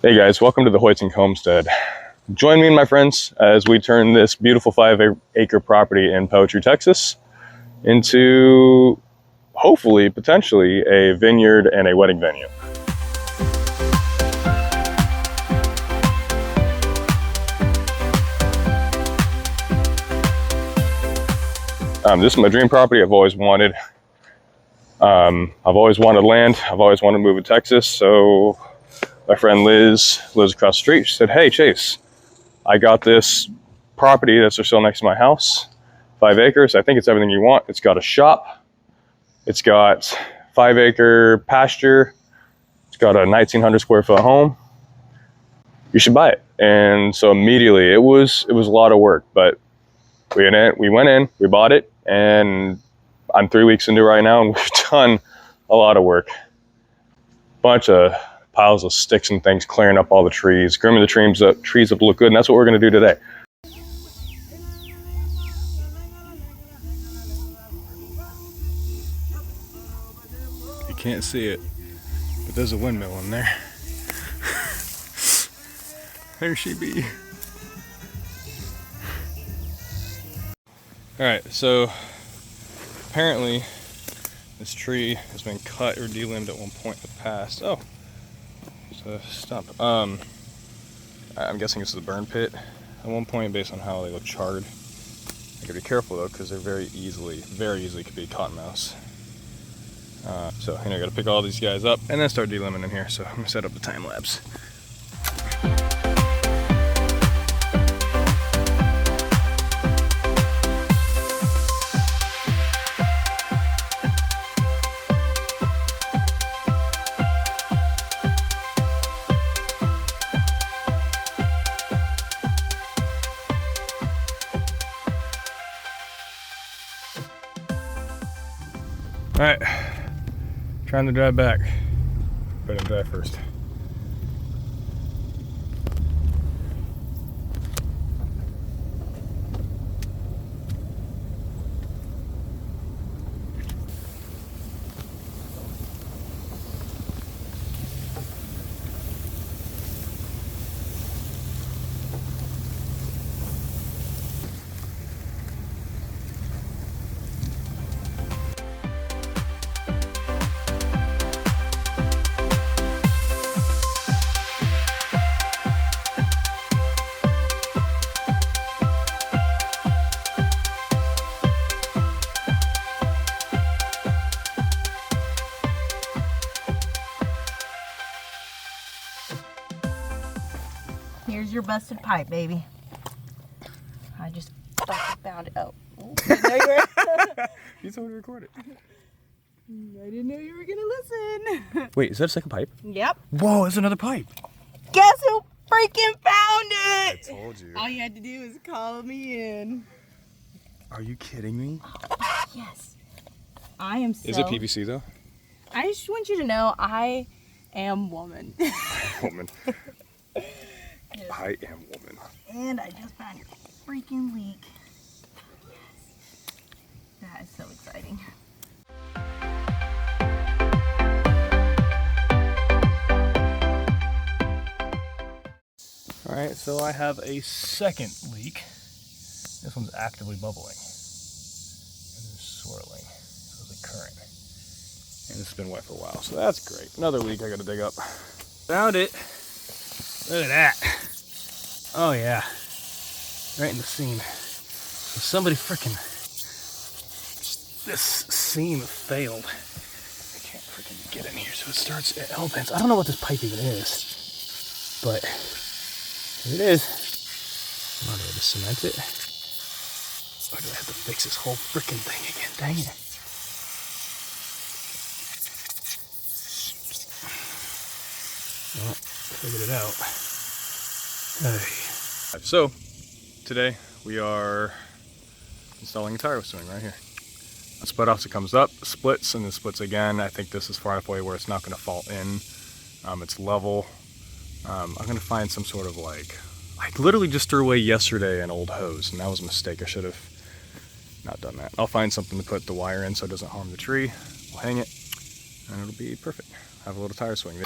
Hey guys, welcome to the Hoitink Homestead. Join me and my friends as we turn this beautiful 5-acre property in Poetry, Texas into, hopefully, potentially, a vineyard and a wedding venue. This is my dream property. I've always wanted land. I've always wanted to move to Texas, so my friend Liz lives across the street. She said, "Hey Chase, I got this property that's for sale next to my house, 5 acres. I think it's everything you want. It's got a shop. It's got 5-acre pasture. It's got a 1,900 square foot home. You should buy it." And so immediately it was a lot of work, but we went in, we bought it, and I'm 3 weeks into it right now, and we've done a lot of work. Bunch of piles of sticks and things, clearing up all the trees, grooming the trees up to look good, and that's what we're going to do today. You can't see it, but there's a windmill in there. There she be. Alright, so apparently this tree has been cut or delimbed at one point in the past. Oh, it's a stump. I'm guessing this is a burn pit at one point based on how they look charred. I gotta be careful though, because they're very easily could be a cottonmouth. So I gotta pick all these guys up and then start delimbing in here. So I'm gonna set up the time lapse. All right, trying to drive back. Better drive first. Here's your busted pipe, baby. I just fucking found it. Oh, didn't know you were. You told me to record it. I didn't know you were gonna listen. Wait, is that a second pipe? Yep. Whoa, there's another pipe. Guess who freaking found it? I told you. All you had to do is call me in. Are you kidding me? Yes. I am so. Is it PVC though? I just want you to know I am woman. Woman. I am woman. And I just found your freaking leak. Yes. That is so exciting. All right, so I have a second leak. This one's actively bubbling. And it's swirling. So there's a current. And it's been wet for a while, so that's great. Another leak I gotta dig up. Found it. Look at that. Oh yeah. Right in the seam. So somebody frickin', this seam failed. I can't frickin' get in here, so it starts, it opens. I don't know what this pipe even is, but here it is. I'm not able to cement it. Or do I have to fix this whole frickin' thing again? Dang it. Well, figured it out. Hey. So, today we are installing a tire swing right here. A split off, it comes up, splits, and then splits again. I think this is far enough away where it's not going to fall in. It's level. I'm going to find some sort of I literally just threw away yesterday an old hose, and that was a mistake. I should have not done that. I'll find something to put the wire in so it doesn't harm the tree. We'll hang it, and it'll be perfect. Have a little tire swing.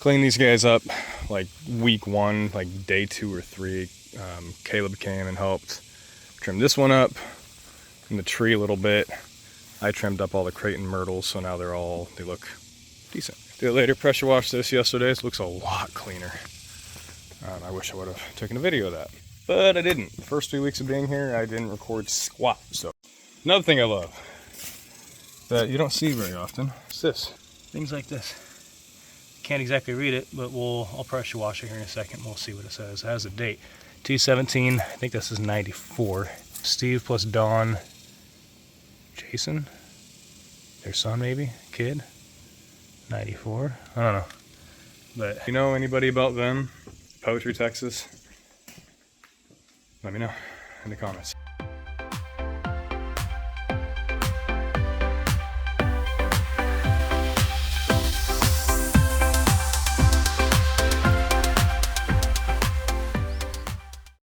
Cleaned these guys up like week 1, like day 2 or 3. Caleb came and helped trim this one up and the tree a little bit. I trimmed up all the Creighton myrtles, so now they look decent. Did it later, pressure washed this yesterday. It looks a lot cleaner. I wish I would have taken a video of that, but I didn't. The first 3 weeks of being here, I didn't record squat. So another thing I love that you don't see very often is this. Things like this. Can't exactly read it, but I'll pressure wash it here in a second. We'll see what it says. It has a date. 2/17. I think this is 94. Steve plus Dawn. Jason? Their son, maybe? Kid? 94? I don't know. But if you know anybody about them, Poetry, Texas, let me know in the comments.